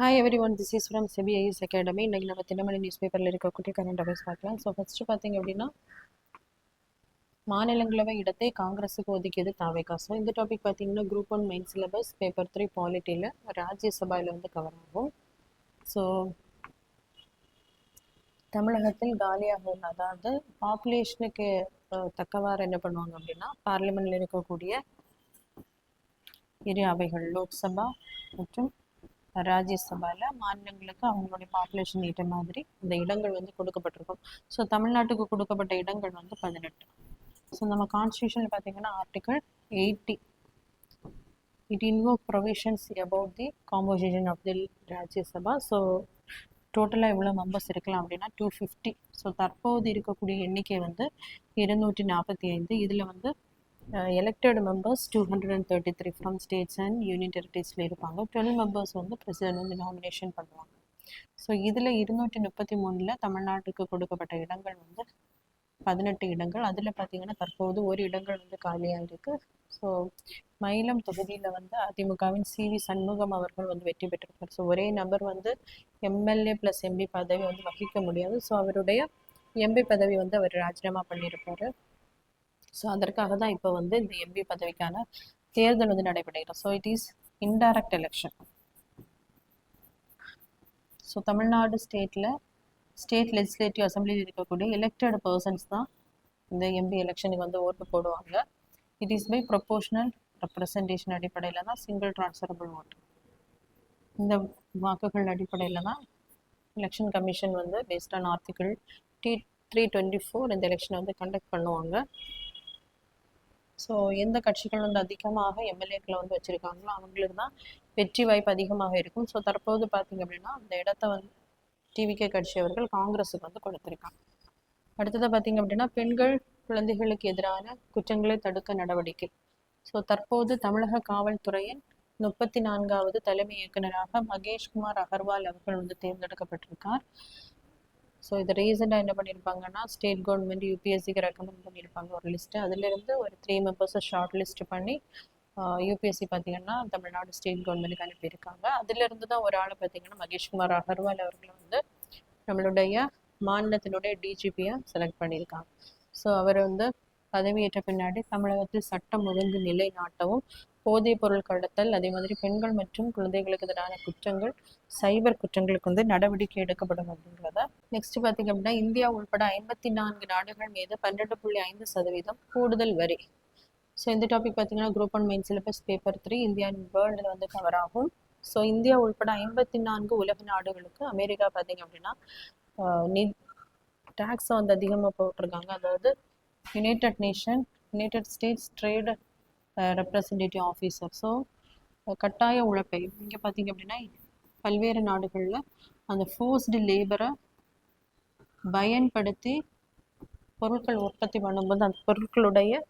Hi everyone, this is from SEBI IAS Academy. இன்னைக்கு நம்ம Dinamani news பேப்பரில் இருக்கக்கூடிய கரண்ட் அஃபேர்ஸ் பார்க்கலாம். ஸோ ஃபர்ஸ்ட் பார்த்தீங்க அப்படின்னா மாநிலங்களவை இடத்தை காங்கிரஸுக்கு ஒதுக்கியது தாவேகா. ஸோ இந்த டாபிக் பார்த்தீங்கன்னா குரூப் 1 மெயின் சிலபஸ் பேப்பர் 3 பாலிட்டியில் ராஜ்யசபாவில் வந்து கவர் ஆகும். ஸோ தமிழகத்தில் காலியாக உள்ள, அதாவது பாப்புலேஷனுக்கு தக்கவாறு என்ன பண்ணுவாங்க அப்படின்னா பார்லிமெண்ட்டில் இருக்கக்கூடிய இரு அவைகள் லோக்சபா மற்றும் ராஜ்யசபாவில் மாநிலங்களுக்கு அவங்களுடைய பாப்புலேஷன் ஏற்ற மாதிரி இந்த இடங்கள் வந்து கொடுக்கப்பட்டிருக்கும். ஸோ தமிழ்நாட்டுக்கு கொடுக்கப்பட்ட இடங்கள் வந்து 18. ஸோ நம்ம கான்ஸ்டியூஷனில் பார்த்தீங்கன்னா article 80 it invoke provisions about the composition of the Rajya Sabha. So டோட்டலாக எவ்வளோ மெம்பர்ஸ் இருக்கலாம் அப்படின்னா 250. ஸோ தற்போது இருக்கக்கூடிய எண்ணிக்கை வந்து 245. இதில் வந்து elected members 233 from states and union டெரிட்டரிஸில் இருப்பாங்க. 12 மெம்பர்ஸ் வந்து பிரசிடென்ட் வந்து நாமினேஷன் பண்ணுவாங்க. ஸோ இதில் 233 தமிழ்நாட்டுக்கு கொடுக்கப்பட்ட இடங்கள் வந்து 18 இடங்கள். அதில் பார்த்தீங்கன்னா தற்போது ஒரு இடங்கள் வந்து காலியாக இருக்குது. ஸோ மயிலம் தொகுதியில் வந்து அதிமுகவின் CV சண்முகம் அவர்கள் வந்து வெற்றி பெற்றிருக்கார். ஸோ ஒரே நபர் வந்து MLA + MP பதவி வந்து வகிக்க முடியாது. ஸோ அவருடைய MP பதவி வந்து அவர் ராஜினாமா பண்ணியிருப்பார். ஸோ அதற்காக தான் இப்போ வந்து இந்த MP பதவிக்கான தேர்தல் வந்து நடைபெறுகிறது. So it is indirect election. So Tamil Nadu state legislative அசம்பிளியில் இருக்கக்கூடிய எலெக்டட் பர்சன்ஸ் தான் இந்த MP எலெக்ஷனுக்கு வந்து ஓட்டு போடுவாங்க. It is by proportional representation அடிப்படையில் தான் சிங்கிள் ட்ரான்ஸ்ஃபரபிள் ஓட்டு. இந்த வாக்குகள் அடிப்படையில் தான் எலெக்ஷன் கமிஷன் வந்து பேஸ்ட் ஆன் ஆர்டிகிள் 324 இந்த எலெக்ஷனை வந்து கண்டக்ட் பண்ணுவாங்க. ஸோ எந்த கட்சிகள் வந்து அதிகமாக MLAக்களை வந்து வச்சுருக்காங்களோ அவங்களுக்கு தான் வெற்றி வாய்ப்பு அதிகமாக இருக்கும். ஸோ தற்போது பார்த்திங்க அப்படின்னா அந்த இடத்த வந்து TVK கட்சி அவர்கள் காங்கிரஸுக்கு வந்து கொடுத்துருக்காங்க. அடுத்ததாக பார்த்திங்க அப்படின்னா பெண்கள் குழந்தைகளுக்கு எதிரான குற்றங்களை தடுக்க நடவடிக்கை. ஸோ தற்போது தமிழக காவல்துறையின் 34வது தலைமை இயக்குநராக மகேஷ்குமார் அகர்வால் அவர்கள் வந்து தேர்ந்தெடுக்கப்பட்டிருக்கார். ஸோ இதை ரீசெண்டாக என்ன பண்ணியிருப்பாங்கன்னா ஸ்டேட் கவர்மெண்ட் UPSCக்கு ரெக்கமெண்ட் பண்ணியிருப்பாங்க ஒரு லிஸ்ட்டு. அதிலிருந்து ஒரு 3 மெம்பர்ஸை ஷார்ட் லிஸ்ட் பண்ணி UPSC பார்த்திங்கன்னா தமிழ்நாடு ஸ்டேட் கவர்மெண்ட்டுக்கு அனுப்பியிருக்காங்க. அதிலிருந்து தான் ஒரு ஆளை பார்த்திங்கன்னா மகேஷ்குமார் அகர்வால் அவர்களை வந்து நம்மளுடைய மாநிலத்தினுடைய DGPயாக செலக்ட் பண்ணியிருக்காங்க. ஸோ அவர் வந்து பதவியேற்ற பின்னாடி தமிழகத்தில் சட்டம் ஒழுங்கு நிலை நாட்டவும், போதைப் பொருள் கடத்தல், அதே மாதிரி பெண்கள் மற்றும் குழந்தைகளுக்கு எதிரான குற்றங்கள், சைபர் குற்றங்களுக்கு வந்து நடவடிக்கை எடுக்கப்படும் அப்படிங்கிறத. நெக்ஸ்ட் பார்த்திங்க அப்படின்னா இந்தியா உள்பட 54 நாடுகள் மீது 12.5% கூடுதல் வரி. ஸோ இந்த டாபிக் பார்த்திங்கன்னா group 1 main syllabus paper 3 India and வேர்ல்டில் வந்து கவர் ஆகும். ஸோ இந்தியா உள்பட 54 உலக நாடுகளுக்கு அமெரிக்கா பார்த்திங்க அப்படின்னா டேக்ஸை வந்து அதிகமாக போட்டிருக்காங்க. அதாவது United states trade representative officer. So கட்டாய உழைப்பை இங்கே பார்த்திங்க அப்படின்னா பல்வேறு நாடுகளில் அந்த ஃபோர்ஸ்டு லேபரை பயன்படுத்தி பொருட்கள் உற்பத்தி பண்ணும்போது அந்த பொருட்களுடைய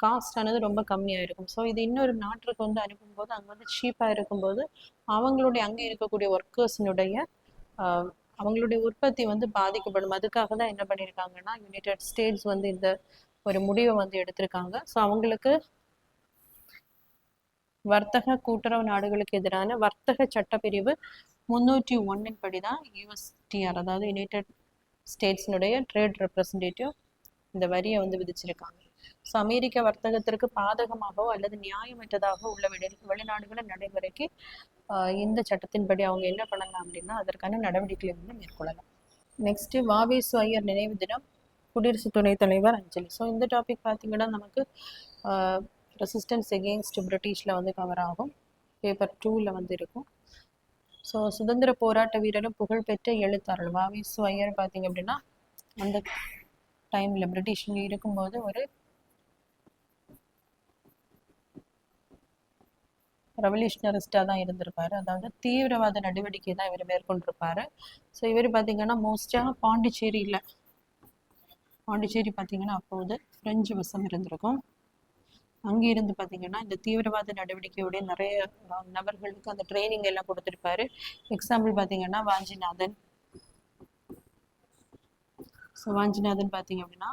காஸ்ட் ஆனது ரொம்ப கம்மியாக இருக்கும். ஸோ இது இன்னொரு நாட்டுக்கு வந்து அனுப்பும்போது அங்கே வந்து சீப்பாக இருக்கும்போது அவங்களுடைய அங்கே இருக்கக்கூடிய ஒர்க்கர்ஸினுடைய அவங்களுடைய உற்பத்தி வந்து பாதிக்கப்படும். அதுக்காக தான் என்ன பண்ணியிருக்காங்கன்னா யுனைடெட் ஸ்டேட்ஸ் வந்து இந்த ஒரு முடிவை வந்து எடுத்திருக்காங்க. ஸோ அவங்களுக்கு வர்த்தக கூட்டுறவு நாடுகளுக்கு எதிரான வர்த்தக சட்டப்பிரிவு 301 படி தான் USTR, அதாவது யுனைடெட் ஸ்டேட்ஸினுடைய ட்ரேட் ரெப்ரசன்டேட்டிவ் இந்த வரியை வந்து விதிச்சிருக்காங்க. ஸோ அமெரிக்க வர்த்தகத்திற்கு பாதகமாகவோ அல்லது நியாயமற்றதாக உள்ள வெளிநாடுகளை நடைமுறைக்கு இந்த சட்டத்தின்படி அவங்க என்ன பண்ணலாம் அப்படின்னா அதற்கான நடவடிக்கைகளை வந்து மேற்கொள்ளலாம். நெக்ஸ்ட் வாவேசு ஐயர் நினைவு தினம், குடியரசு துணைத் தலைவர் அஞ்சலி. ஸோ இந்த டாபிக் பார்த்திங்கன்னா நமக்கு ரெசிஸ்டன்ஸ் எகெயின்ஸ்ட் பிரிட்டிஷில் வந்து கவர் ஆகும். பேப்பர் 2ல் வந்து இருக்கும். ஸோ சுதந்திர போராட்ட வீரரும் புகழ்பெற்ற எழுத்தாளர் வாவேசு ஐயர் பார்த்திங்க அப்படின்னா அந்த டைமில் பிரிட்டிஷ் இருக்கும்போது ஒரு ரெவல்யூஷனரிஸ்டாக தான் இருந்திருப்பார். அதாவது தீவிரவாத நடவடிக்கை தான் இவர் மேற்கொண்டிருப்பார். ஸோ இவர் பார்த்திங்கன்னா மோஸ்ட்டாக பாண்டிச்சேரி பார்த்திங்கன்னா அப்போது பிரெஞ்சு வசம் இருந்திருக்கும். அங்கே இருந்து பார்த்திங்கன்னா இந்த தீவிரவாத நடவடிக்கையுடைய நிறைய நபர்களுக்கு அந்த ட்ரைனிங் எல்லாம் கொடுத்துருப்பாரு. எக்ஸாம்பிள் பார்த்திங்கன்னா வாஞ்சிநாதன். ஸோ வாஞ்சிநாதன் பார்த்திங்க அப்படின்னா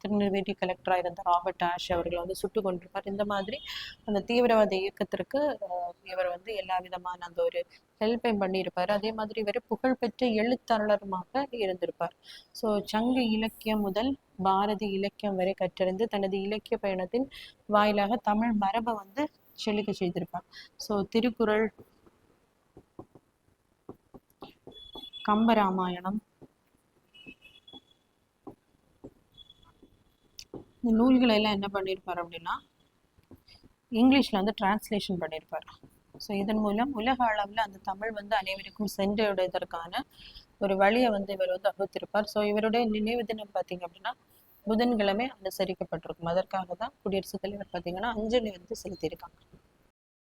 திருநெல்வேலி கலெக்டராக இருந்த ராபர்ட் ஆஷ் அவர்களை வந்து சுட்டு கொண்டிருப்பார். இந்த மாதிரி அந்த தீவிரவாத இயக்கத்திற்கு இவர் வந்து எல்லா விதமான அந்த ஒரு ஹெல்ப்பையும் பண்ணியிருப்பார். அதே மாதிரி இவர் புகழ்பெற்ற எழுத்தாளருமாக இருந்திருப்பார். ஸோ சங்க இலக்கியம் முதல் பாரதி இலக்கியம் வரை கற்றறிந்து தனது இலக்கிய பயணத்தின் வாயிலாக தமிழ் மரபை வந்து செழிக்க செய்திருப்பார். ஸோ திருக்குறள், கம்பராமாயணம், இந்த நூல்களை எல்லாம் என்ன பண்ணியிருப்பார் அப்படின்னா இங்கிலீஷில் வந்து டிரான்ஸ்லேஷன் பண்ணியிருப்பார். ஸோ இதன் மூலம் உலக அளவில் அந்த தமிழ் வந்து அனைவருக்கும் சென்றடைவதற்கான ஒரு வழியை வந்து இவர் வந்து வகுத்திருப்பார். ஸோ இவருடைய நினைவு தினம் பார்த்தீங்க அப்படின்னா புதன்கிழமை அனுசரிக்கப்பட்டிருக்கும். அதற்காக தான் குடியரசுத் தலைவர் பார்த்தீங்கன்னா அஞ்சலி வந்து செலுத்தியிருக்காங்க.